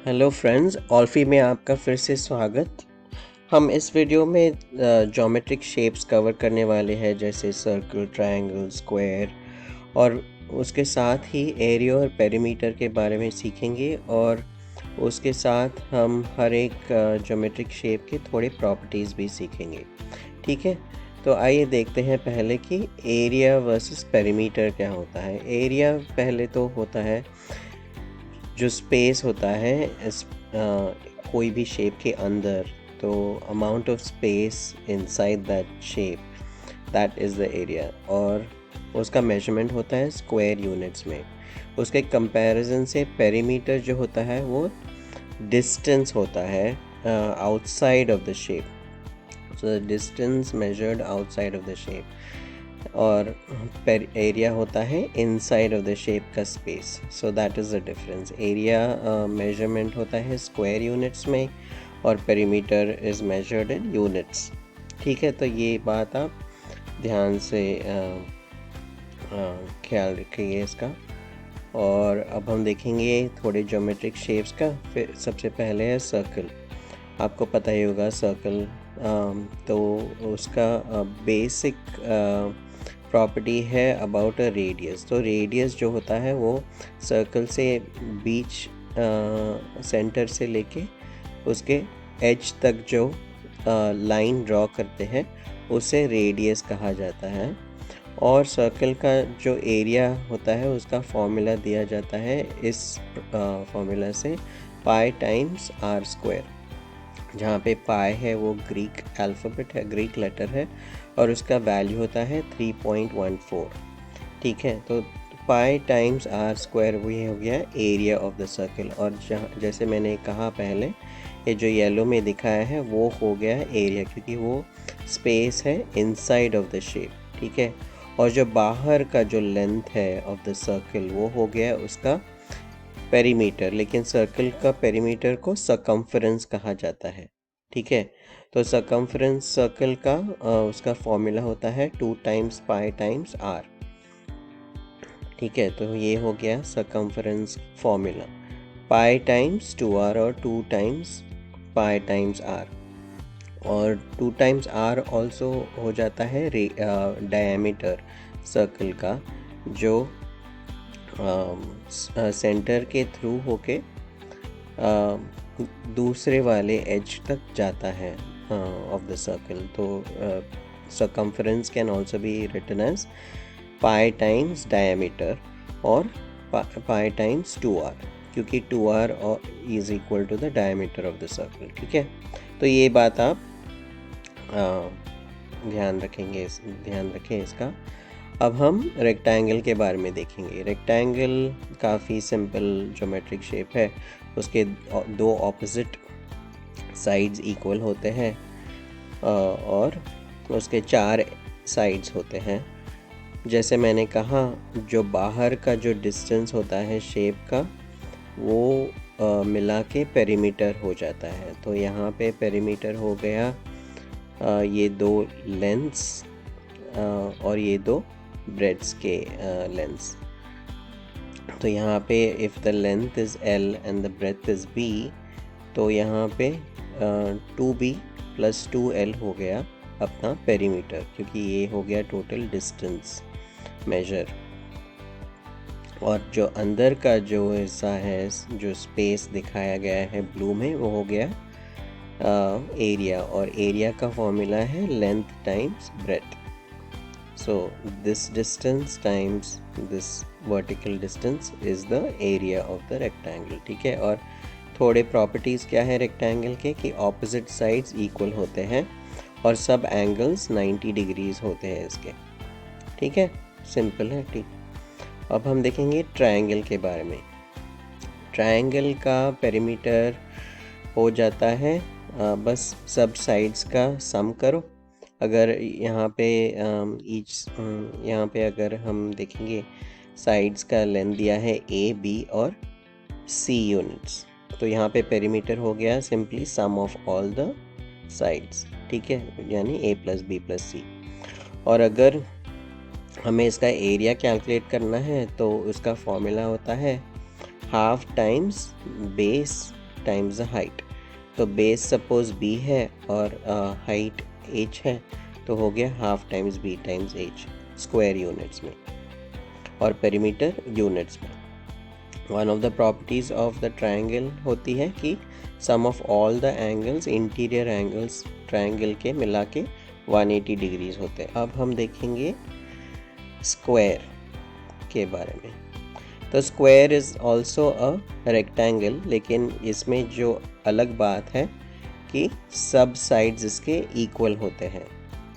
Hello friends, ऑल्फी में आपका फिर से स्वागत। हम इस वीडियो में ज्योमेट्रिक शेप्स कवर करने वाले हैं, जैसे सर्कल, ट्रायंगल, स्क्वायर, और उसके साथ ही एरिया और पेरीमीटर के बारे में सीखेंगे। और उसके साथ हम हर एक ज्योमेट्रिक शेप के थोड़े प्रॉपर्टीज़ भी सीखेंगे। ठीक है, तो आइए देखते हैं पहले कि एरिया वर्सेस पेरीमीटर क्या होता है। एरिया पहले तो होता है जो स्पेस होता है कोई भी शेप के अंदर, तो amount of space inside that shape, that is the area. और उसका मेजरमेंट होता है स्क्वायर यूनिट्स में। उसके कंपैरिजन से पेरीमीटर जो होता है वो डिस्टेंस होता है outside of the shape. So the distance measured outside of the shape. और एरिया होता है इनसाइड ऑफ द शेप का space. So that is the difference. Area measurement होता है स्क्वायर यूनिट्स में और perimeter is measured in units. ठीक है, तो ये बात आप ध्यान से ख्याल रखिए इसका। और अब हम देखेंगे थोड़े ज्योमेट्रिक शेप्स का। फिर सबसे पहले है सर्कल। आपको पता ही होगा सर्कल, तो उसका बेसिक प्रॉपर्टी है अबाउट अ रेडियस। तो रेडियस जो होता है वो सर्कल से बीच सेंटर से लेके उसके एज तक जो लाइन ड्रॉ करते हैं उसे रेडियस कहा जाता है। और सर्कल का जो एरिया होता है उसका फॉर्मूला दिया जाता है इस फॉर्मूला से, पाई टाइम्स आर स्क्वायर। जहाँ पे पाई है वो ग्रीक अल्फ़ाबेट है, ग्रीक लेटर है, और उसका वैल्यू होता है 3.14। ठीक है, तो पाई टाइम्स आर स्क्वायर वही हो गया एरिया ऑफ द सर्कल। और जैसे मैंने कहा पहले, ये जो येलो में दिखाया है वो हो गया एरिया, क्योंकि वो स्पेस है इनसाइड ऑफ द शेप। ठीक है, और जो बाहर का जो लेंथ है ऑफ द सर्कल वो हो गया उसका पेरीमीटर। लेकिन सर्कल का पेरीमीटर को सरकमफेरेंस कहा जाता है। ठीक है, तो सरकमफेरेंस सर्कल का उसका फॉर्मूला होता है 2 टाइम्स पाई टाइम्स आर। ठीक है, तो ये हो गया सरकमफेरेंस फॉर्मूला, पाई टाइम्स 2r और 2 टाइम्स पाई टाइम्स आर। और 2 टाइम्स आर ऑल्सो हो जाता है डायमीटर सर्कल का, जो सेंटर के थ्रू होके दूसरे वाले एज तक जाता है ऑफ द सर्कल। तो circumference can also be written as pi times diameter और पाई टाइम्स 2r, क्योंकि 2r is equal to the diameter of the circle. ठीक है, तो ये बात आप ध्यान रखें इसका। अब हम रेक्टेंगल के बारे में देखेंगे। रेक्टेंगल काफ़ी सिंपल ज्योमेट्रिक शेप है। उसके दो ऑपोजिट साइड्स इक्वल होते हैं और उसके 4 साइड्स होते हैं। जैसे मैंने कहा, जो बाहर का जो डिस्टेंस होता है शेप का वो मिला के पेरीमीटर हो जाता है। तो यहाँ पे पेरीमीटर हो गया ये 2 लेंथ्स और ये 2 ब्रेड्स के लेंथ्स। तो यहाँ पे if the length is L and the breadth is B, तो यहाँ पे 2B + 2L हो गया अपना पेरीमीटर, क्योंकि ये हो गया टोटल डिस्टेंस मेजर। और जो अंदर का जो हिस्सा है, जो स्पेस दिखाया गया है ब्लू में, वो हो गया एरिया। और एरिया का फॉर्मूला है length times breadth. So this distance times this vertical distance is the area of the rectangle। ठीक है, और थोड़े प्रॉपर्टीज़ क्या है रेक्टेंगल के, कि ऑपोजिट साइड्स इक्वल होते हैं और सब एंगल्स 90 डिग्रीज होते हैं इसके। ठीक है, सिंपल है। ठीक, अब हम देखेंगे ट्रायंगल के बारे में। ट्रायंगल का पेरीमीटर हो जाता है बस सब साइड्स का सम करो। अगर यहाँ पे यहाँ पे अगर हम देखेंगे साइड्स का लेंथ दिया है A, B और C यूनिट्स, तो यहाँ पे पेरीमीटर हो गया simply some of all the sides. ठीक है, यानी A + B + C। और अगर हमें इसका एरिया कैलकुलेट करना है तो उसका फॉर्मूला होता है half times base half times the height. तो बेस सपोज b है और हाइट h है, तो हो गया half times b times h square units में और पेरीमीटर यूनिट्स में। One of the properties of the triangle होती है कि sum of all the angles, interior angles triangle के मिला के 180 डिग्रीज होते हैं। अब हम देखेंगे स्क्वायर के बारे में। तो square is also a rectangle, लेकिन इसमें जो अलग बात है कि सब साइड्स इसके इक्वल होते हैं,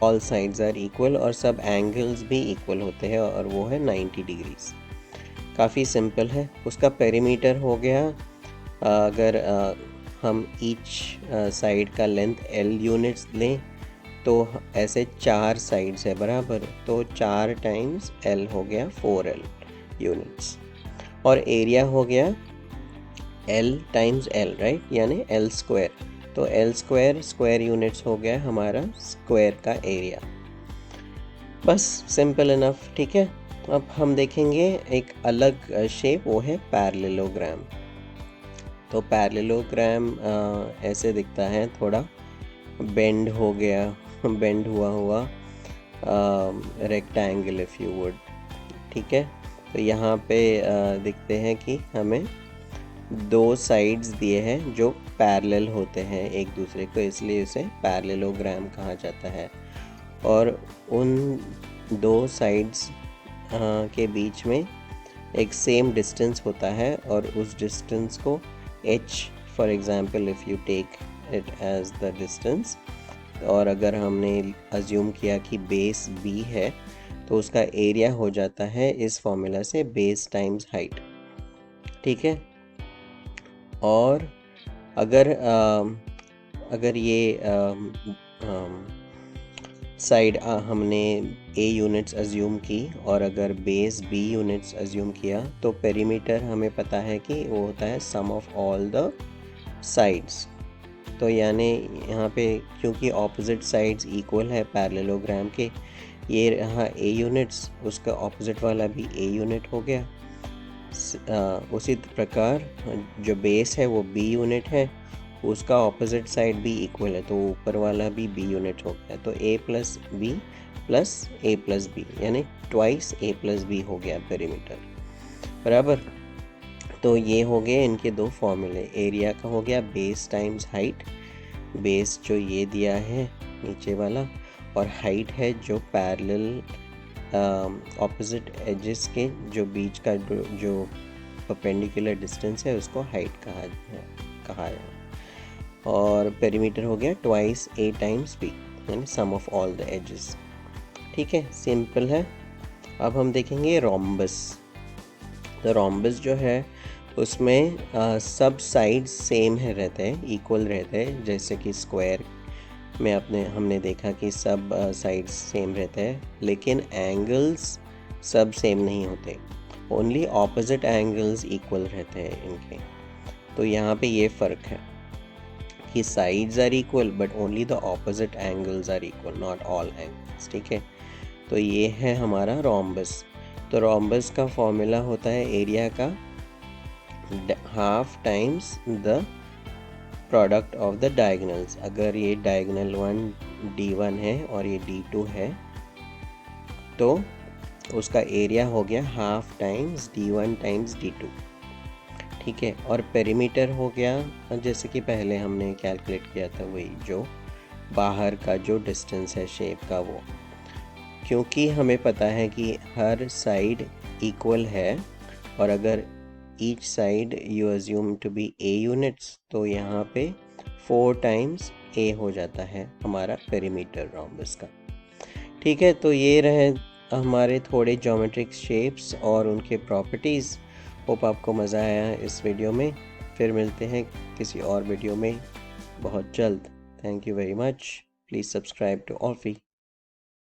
ऑल साइड्स आर इक्वल और सब एंगल्स भी इक्वल होते हैं और वो है 90 डिग्रीज। काफ़ी सिंपल है। उसका पेरीमीटर हो गया, अगर हम ईच साइड का लेंथ L यूनिट्स लें तो ऐसे 4 साइड्स है बराबर, तो 4 टाइम्स L हो गया 4L यूनिट्स। और एरिया हो गया L टाइम्स L, राइट, यानी L स्क्वायर। तो L स्क्वायर स्क्वायर यूनिट्स हो गया हमारा स्क्वायर का एरिया। बस सिंपल इनफ, ठीक है। अब हम देखेंगे एक अलग शेप, वो है पैरेललोग्राम। तो पैरेललोग्राम ऐसे दिखता है, थोड़ा बेंड हो गया, बेंड हुआ रेक्टेंगल इफ़ यू वुड, ठीक है। तो यहाँ पे दिखते हैं कि हमें 2 साइड्स दिए हैं जो पैरेलल होते हैं एक दूसरे को, इसलिए उसे पैरेललोग्राम कहा जाता है। और उन 2 साइड्स के बीच में एक सेम डिस्टेंस होता है और उस डिस्टेंस को h for example if you take it as the distance, और अगर हमने अज्यूम किया कि बेस b है तो उसका एरिया हो जाता है इस फॉर्मूला से बेस टाइम्स हाइट, ठीक है। और अगर ये साइड हमने a यूनिट्स अज्यूम की और अगर बेस b यूनिट्स अज्यूम किया, तो पेरीमीटर हमें पता है कि वो होता है सम ऑफ ऑल द साइड्स। तो यानी यहाँ पे क्योंकि ऑपोजिट साइड्स इक्वल है पैरेललोग्राम के, ये रहा a यूनिट्स, उसका ऑपोजिट वाला भी a यूनिट हो गया। उसी प्रकार जो बेस है वो b यूनिट है, उसका ऑपोजिट साइड भी इक्वल है, तो ऊपर वाला भी b यूनिट हो गया। तो a plus b plus a plus b यानी ट्वाइस a प्लस b हो गया पेरीमीटर, बराबर। तो ये हो गए इनके 2 फॉर्मूले। एरिया का हो गया बेस टाइम्स हाइट, बेस जो ये दिया है नीचे वाला, और हाइट है जो पैरेलल ऑपोजिट एजेस के जो बीच का जो परपेंडिकुलर डिस्टेंस है उसको हाइट कहा है। और पेरीमीटर हो गया ट्वाइस a टाइम्स b यानी सम ऑफ ऑल द एजेस, ठीक है, सिंपल है। अब हम देखेंगे रोम्बस। तो रोम्बस जो है उसमें सब साइड्स सेम है रहते हैं, इक्वल रहते हैं, जैसे कि स्क्वायर में हमने देखा कि सब साइड्स सेम रहते हैं, लेकिन एंगल्स सब सेम नहीं होते, ओनली ऑपोजिट एंगल्स इक्वल रहते हैं इनके। तो यहाँ पे ये फ़र्क है कि sides are equal but only the opposite angles are equal, not all angles, ठीक है। तो ये है हमारा रोम्बस। तो रोम्बस का फॉर्मूला होता है एरिया का half times the product of the diagonals. अगर ये डायगोनल 1 D1 है और ये D2 है तो उसका एरिया हो गया half times D1 times D2, ठीक है। और पेरीमीटर हो गया जैसे कि पहले हमने कैलकुलेट किया था, वही जो बाहर का जो डिस्टेंस है शेप का, वो क्योंकि हमें पता है कि हर साइड इक्वल है और अगर each side you assume to be a units, तो यहाँ पे 4 टाइम्स a हो जाता है हमारा पेरीमीटर रोम्बस का, ठीक है। तो ये रहे हमारे थोड़े ज्योमेट्रिक शेप्स और उनके प्रॉपर्टीज़। होप आपको मज़ा आया इस वीडियो में। फिर मिलते हैं किसी और वीडियो में बहुत जल्द। Thank you very much. Please subscribe to ऑल्फी।